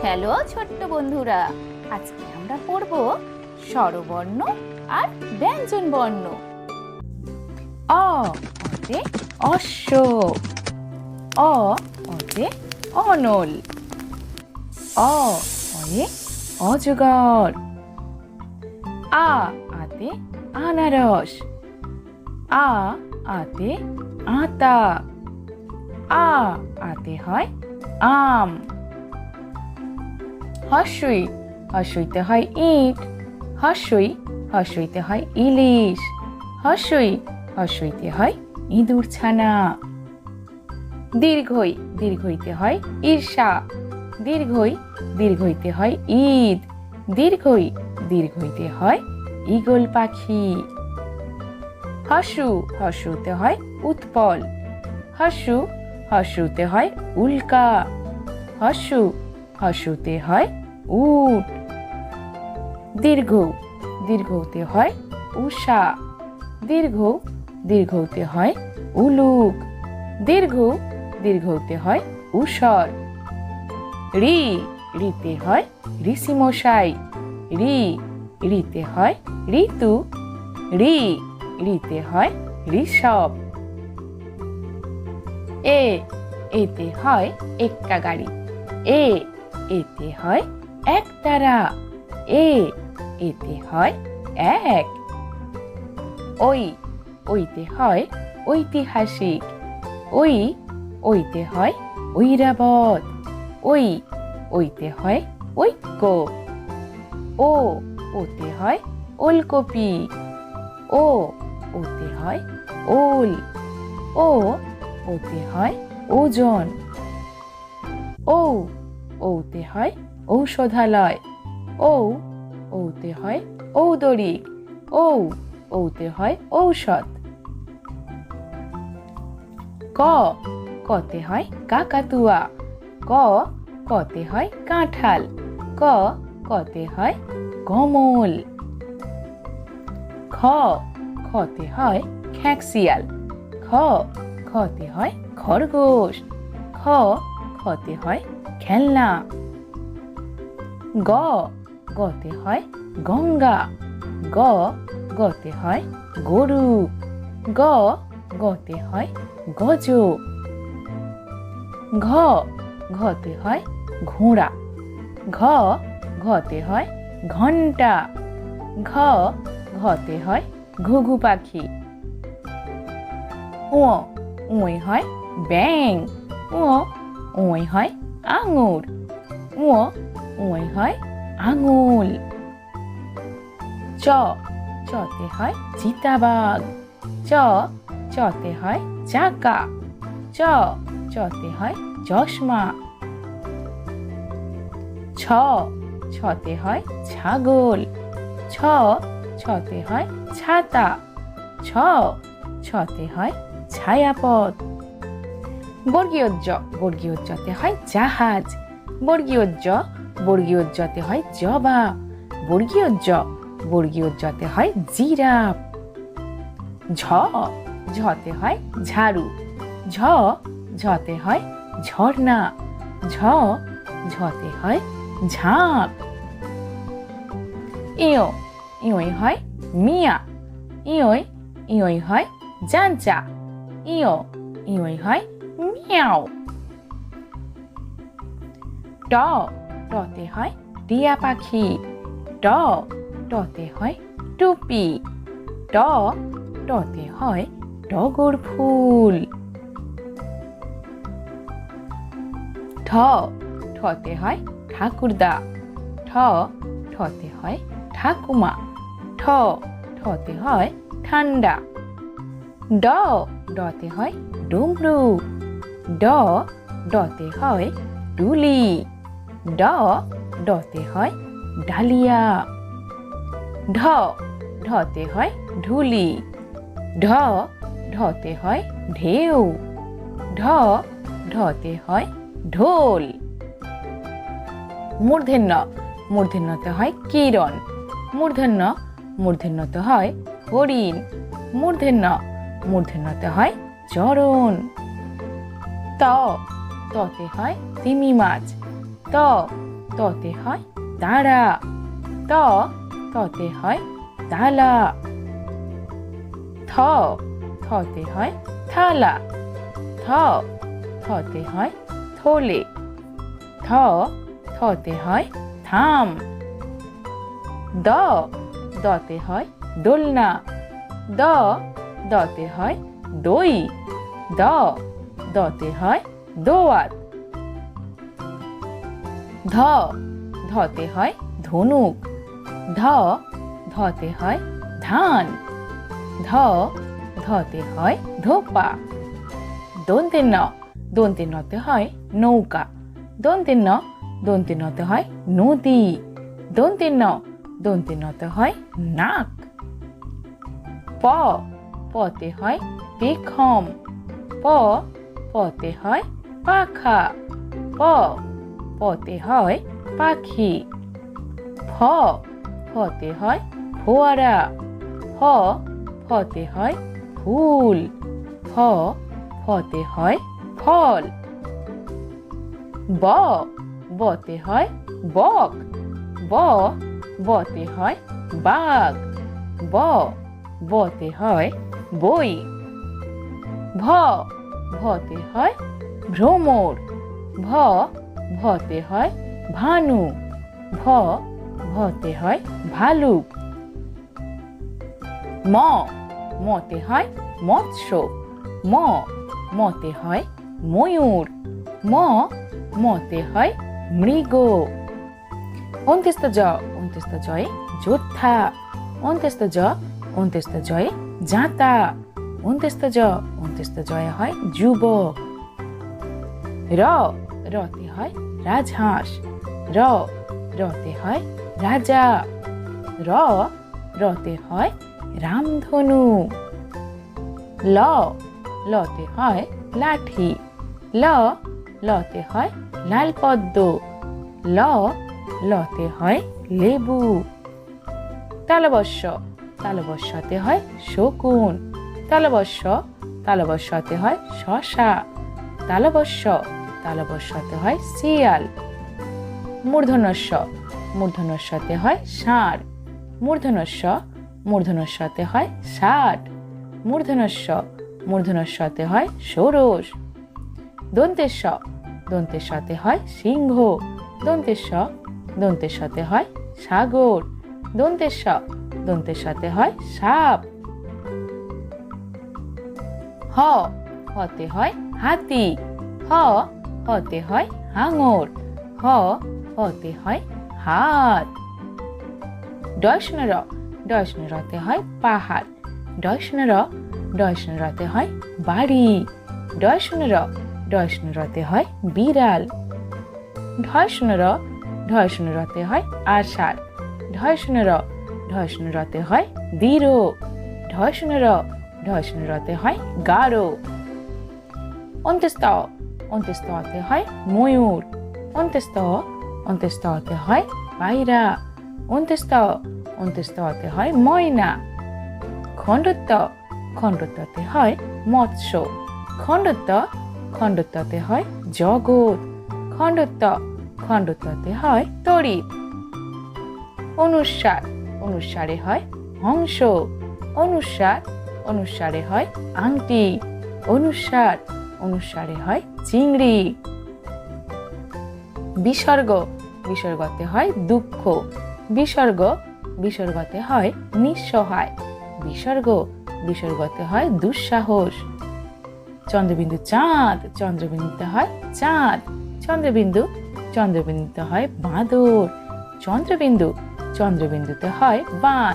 Hello ছোট্ট বন্ধুরা, আজকে আমরা পড়ব স্বরবর্ণ আর ব্যঞ্জন বর্ণ। অ অতে অশ্ব, অ অতে অনল, অ অয়ে অজগর, আ আতে আনারস, আ আতে আতা, আ আতে হয় আম। হস্যই হস্যইতে হয় ইট, হস্যই হস্যইতে হয় ইলিশ, হস্যই হস্যইতে হয় ইঁদুর ছানা। দীর্ঘই দীর্ঘইতে হয় ঈর্ষা, দীর্ঘই দীর্ঘইতে হয় ঈদ, দীর্ঘই দীর্ঘইতে হয় ঈগল পাখি। হস্যু হস্যুতে হয় উৎপল, হস্যু হস্যুতে হয় উল্কা, হস্যু হস্যুতে হয় উট। দীর্ঘ দীর্ঘতে হয় উষা, দীর্ঘ দীর্ঘতে হয় উলুক, দীর্ঘ দীর্ঘতে হয় ঊষর। ঋ ঋতে হয় ঋষিমশাই, ঋ ঋতে হয় ঋতু, ঋ ঋতে হয় ঋষভ। এ এতে হয় এক্কা গাড়ি, এ এতে হয় একতারা, এ এতে হয় এক। ওই ওইতে হয় ঐতিহাসিক, ওই ওইতে হয় ঐরাবত, ওই ওইতে হয় ঐক্য। ও ওতে হয় ওলকপি, ও ওতে হয় ওল, ও ওতে হয় ওজন। ও ওতে হয় ঔষধালয়, ও ওতে হয় ঔদরিক, ও ওতে হয় ঔষধ। ক কতে হয় কাকাতুয়া, ক কতে হয় কাঁঠাল, ক কতে হয় কমল। খ খতে হয় খ্যাঁকশিয়াল, খ খতে হয় খরগোশ, খ খতে হয় খেলনা। গ গতে হয় গঙ্গা, গ গতে হয় গরু, গ গতে হয় গজ। ঘ ঘতে হয় ঘোড়া, ঘ ঘতে হয় ঘন্টা, ঘ ঘতে হয় ঘুঘু পাখি। ও ওই হয় ব্যাং, ও ওই হয় আঙুর, ও ওই হয় আঙুল। চ চতে হয় চিতাবাঘ, চ চতে হয় চাকা, চ চতে হয় চশমা। ছ ছতে হয় ছাগল, ছ ছতে হয় ছাতা, ছ ছতে হয় ছায়াপথ। বর্গীয় জ বর্গীয় জতে হয় জাহাজ, বর্গীয় জ বর্গীয় জতে হয় জবা, বর্গীয় জ বর্গীয় জতে হয় জিরাফ। ঝ ঝতে হয় ঝাড়ু, ঝ ঝতে হয় ঝর্ণা, ঝ ঝতে হয় ঝাঁপ। ইয় ইয়ই হয় মিয়া, ইয়ই ইয়ই হয় জাঞ্চা, ইয় ইয়ই হয় মিয়াও। ট টতে হয় টিয়া পাখি, ট টতে হয় টুপি, ট টতে হয় টগর ফুল। ঠ ঠতে হয় ঠাকুরদা, ঠ ঠতে হয় ঠাকুমা, ঠ ঠতে হয় ঠান্ডা। ড ডতে হয় ডমরু, ড ডতে হয় ডুলি, ড ডতে হয় ডালিয়া। ঢ ঢতে হয় ঢুলি, ঢ ঢতে হয় ঢেউ, ঢ ঢতে হয় ঢোল। মূর্ধন্য মূর্ধন্যতে হয় কিরণ, মূর্ধন্য মূর্ধন্যতে হয় হরিণ, মূর্ধন্য মূর্ধন্যতে হয় চরণ। ত ততে হয় তিমি মাছ, ত ততে হয় তারা, ততে হয় তালা। থতে হয় থালা, থতে হয় থলে। থতে হয় থাম। দতে হয় দোলনা, দতে হয় দই। দতে হয় দোয়াত। ধতে হয় ধনুক, ধতে হয় ধান। ধতে হয় ধোপা। দন্তে নতে হয় নৌকা। দন্তে নতে হয় নদী। দন্তে নতে হয় নাক। পতে হয় পেখম। পতে হয় পাখা। পতে হয় পাখি। ফতে হয় ফোয়ারা। ফতে হয় ফুল। ফতে হয় ফল। বতে হয় বক। বতে হয় বাঘ। বতে হয় বই। ভতে হয় ভ্রমর। ভতে হয় ভানু। ভতে হয় ভালুক। মতে হয় মৎস্য। মতে হয় ময়ূর। মতে হয় মৃগ। অন্ত্যেস্ত জয়ে যোদ্ধা। অন্ত্যেস্ত জয়ে জাতা। অন্ত্যেস্ত জয়ে হয় যুবক। রতে হয় রাজহাঁস। রতে হয় রাজা। রতে হয় রামধনু। লতে হয় লাঠি। লতে হয় লাল পদ্ম। লতে হয় লেবু। তালবস্যতে হয় শকুন। তালবস্যতে হয় শশা। তালবস্যতে হয় শিয়াল। মূর্ধন্যতে হয় ষাঁড়। মূর্ধন্যতে হয় ষাট। মূর্ধন্যতে হয় ষোড়শ। দন্তেশ্বতে হয় সিংহ। দন্তেশ্বতে হয় সাগর। দন্তেশ্বতে হয় সাপ। হতে হয় হাতি। হতে হয় হাঙর। হতে হয় হাত। ডয়স্নরতে হয় পাহাড়। ডয়স্নরতে হয় বাড়ি। ডয়স্নরতে হয় বিড়াল। ঢয়স্নরতে হয় আষাঢ়। ঢয়স্নরতে হয় দৃঢ়। ঢয়স্নরতে হয় গাঢ়। অন্ত্যেস্ততে হয় ময়ূর। অন্ত্যেস্ততে হয় পায়রা। অন্ত্যেস্ততে হয় ময়না। খণ্ডত্বতে হয় মৎস্য। খণ্ডত্বতে হয় জগৎ। খণ্ডত্বতে হয় তড়িৎ। অনুস্বারে হয় হংস। অনুস্বারে হয় আংটি। অনুস্বারে হয় চিংড়ি। বিসর্গতে হয় দুঃখ। বিসর্গতে হয় নিঃসহায়। বিসর্গতে হয় দুঃসাহস। চন্দ্রবিন্দুতে হয় চাঁদ। চন্দ্রবিন্দুতে হয় বাঁদর। চন্দ্রবিন্দুতে হয় বান।